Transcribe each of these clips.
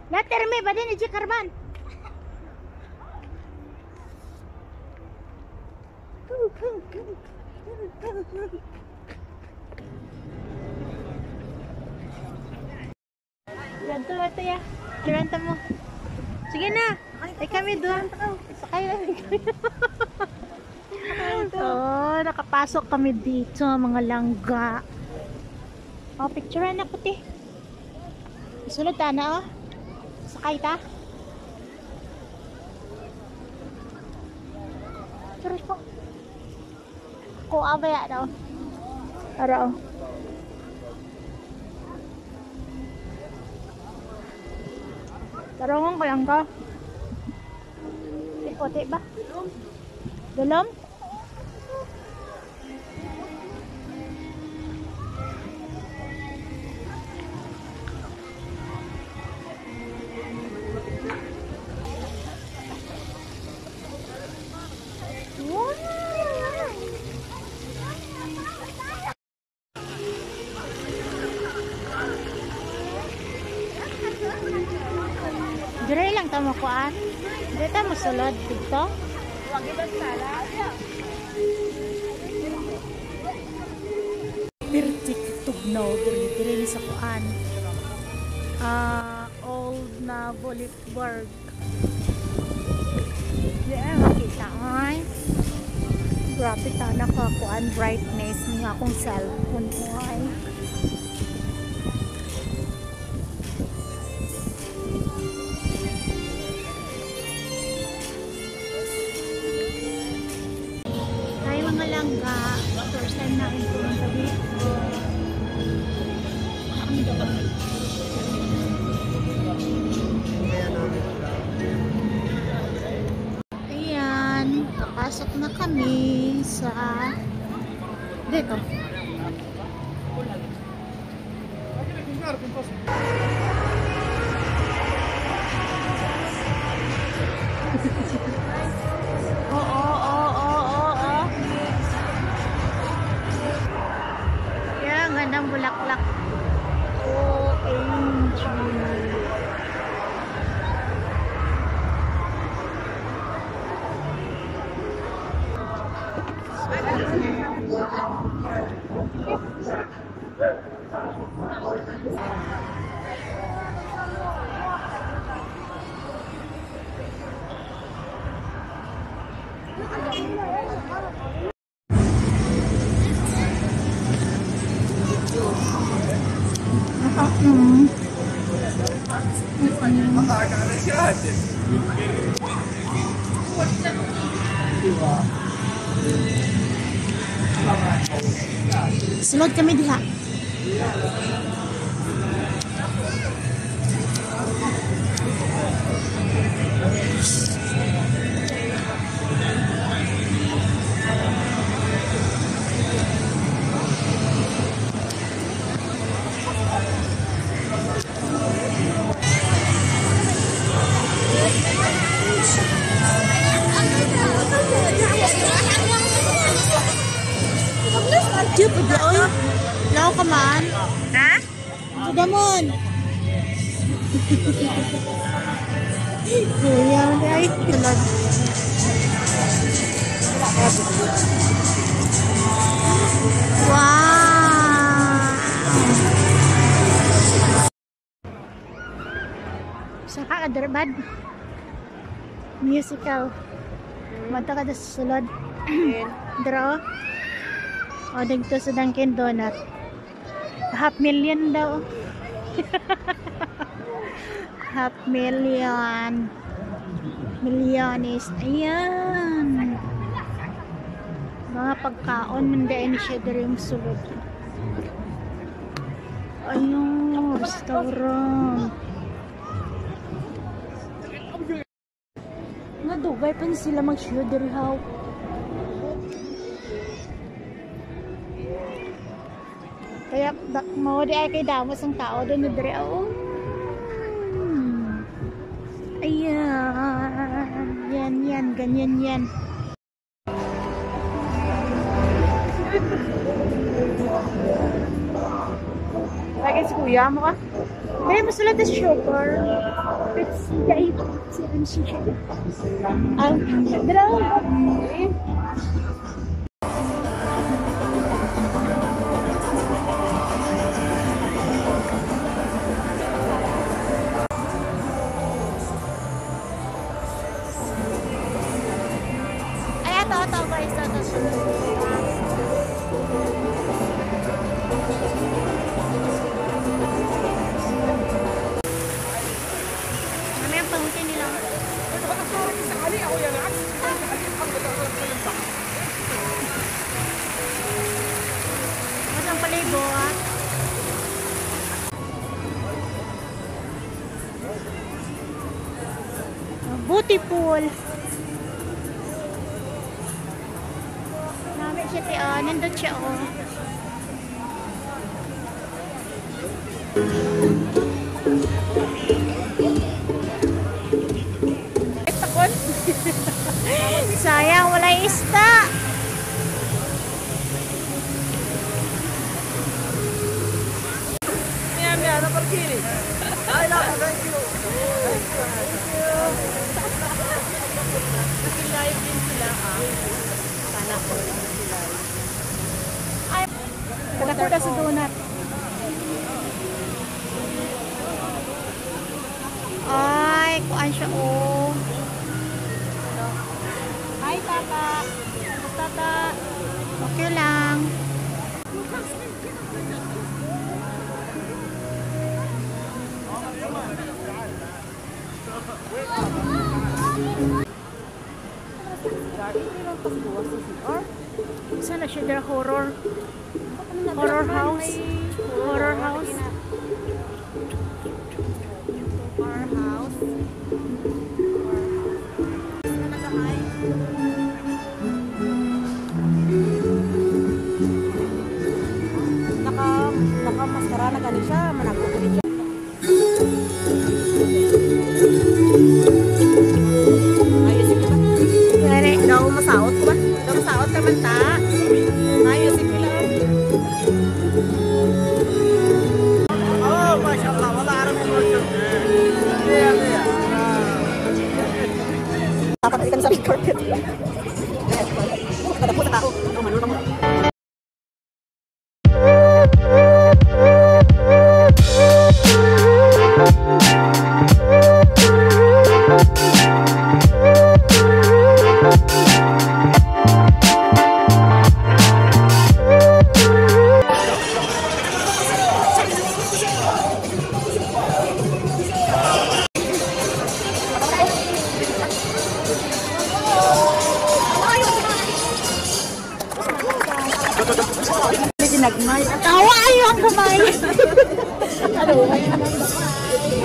Naterme ba din ni Karban? Ganto ito ya. Kiranta mo. Sige na. Ay kami doon. Sakay lang kami. Oh, nakapasok kami dito mga langga. Oh, picturean na puti. Sulod ta na oh. Sakay ta. Terus po. Ko abaya daw. Araw. Tarungan ko lang ka. Puti ba? Dalam? Dire lang tamo kuan. Dire ta mosulod dito. Wag ibang sala. Pirtik tugnaw dire sa kuan. Old na Boulevard. Yeah, makita ay. Grabe ta na ka kuan brightness ng akong cellphone ko ay. Langga, first time namin pumunta dito. Ayan, papasok na kami sa dito. Gandang bulaklak. OMG. Sunod kami diha. Diyo po doon. Lao ka man. Ha? Pudamon. Kuya, ay tulad. Wow! Saka kaderbad. Musical. Mata ka sa sulod. Draw. O, dito sa Dunkin Donut. $500,000 daw. $500,000. Milyones. Ayan. Mga pagkaon, mandain siya dari yung sulod. Ayun, restaurant. Nadugay pa sila mag-show dari how. Kaya mo di ay kay damos ang tao doon ni Dre. Oh. Ayan. Yan. Ganyan yan. Lagi si kuya mo ka? Ay, masulat na sugar. It's the 8 sugar. Ang drama. Ay, ito guys. Masang palibo ah. Beautiful. Nami siya ti nindot siya oh. Sayang, wala isda. Mia, na parkiri. Ay, na, thank you. Kasi live din sila, Sana ko sila. Ay, kadakuda sa donut. Ay, kuan siya oh. Hi, Tata. Tata. Okay lang. Sana siya dira horror. Horror house. Horror house. Our house. Naka-maskara na gani siya, managpapagin siya. Ayos ka ba? Pwede. Daw masaot ko ba? Daw masaot ka man ta. Ayos ka lang. Oh, mashallah, wala aram mo siya. Dapat ikan sa record. Kada po sa tao. Ang manunong mo. Nagmay. Tawa ayo ang gamay. Ano?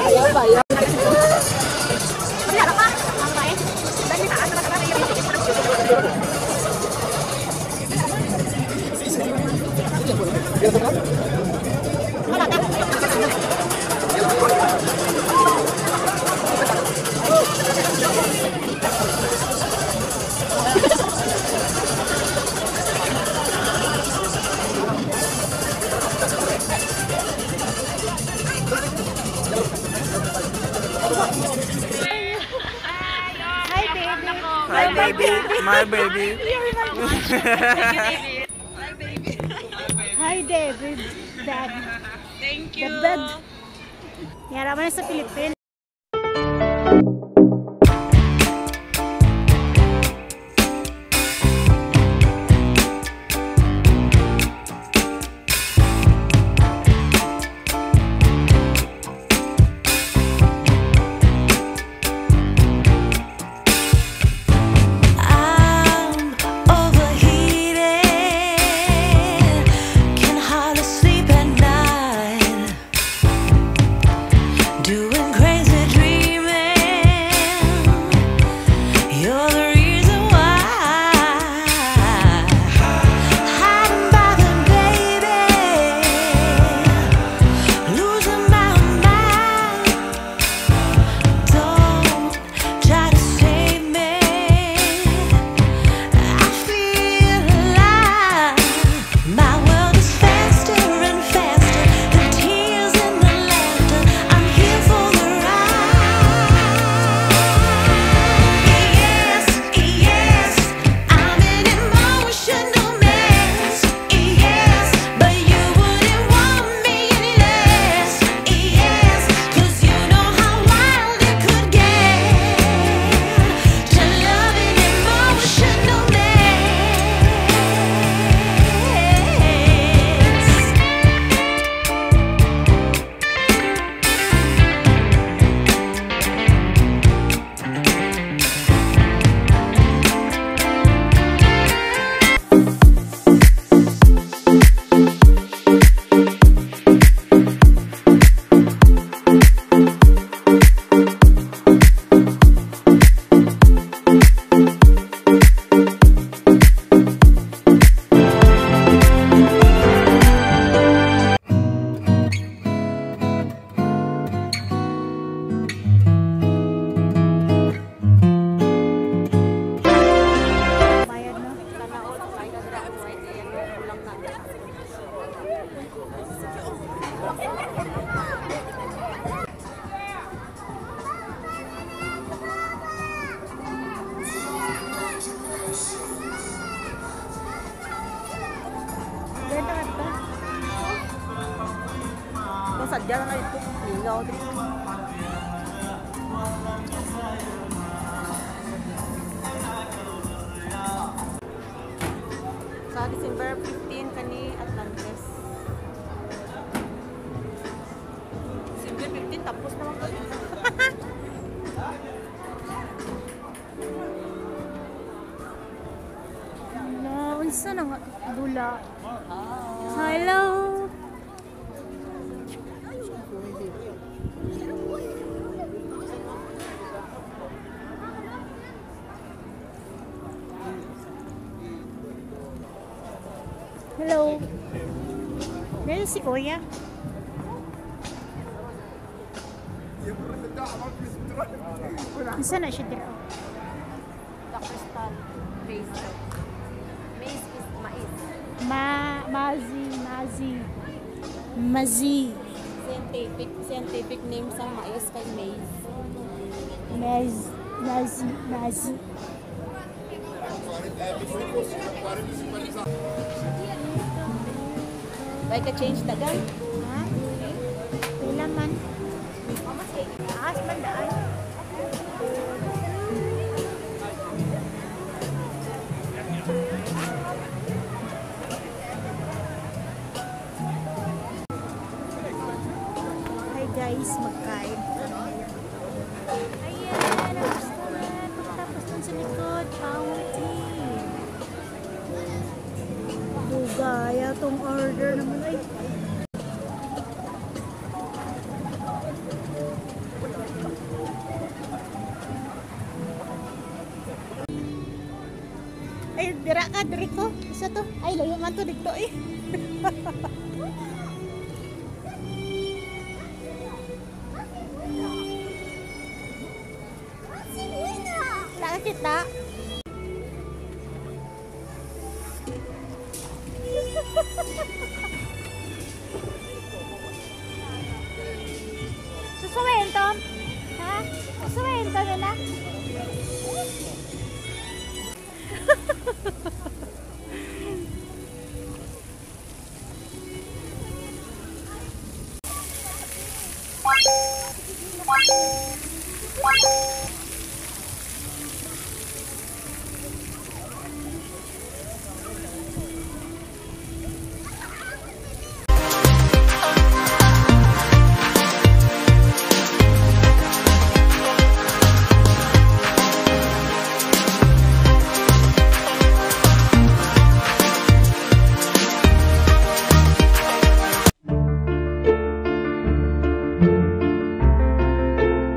Ayaw ba? Ayaw. Hi baby. My baby. Hi David. Dad. Thank Dad. Yara man sa Philippines. Doing great. Diyan na ito. Lingaw din. Sa December 15 kani Atlantis. December 15 tapos naman ko. Unsa na nga bula? Hello. Hello. Meron si Kuya. Unsa na siya dito? The crystal base. Maize is mais. Mazi. Scientific name sa mais kay maize. Mazi. Like a change dagan. Ha? Pila man. Taas man daan. Hi guys, magkain. Ayan, ang restaurant. Pagkatapos dun sa likod, fountain. Dugaya tong order naman ay. Ay, dira ka, diri ko. Isa to. Ay, layo man to dito eh. Wala ka kita. Susuwain to? Ha? Susuwain to nila?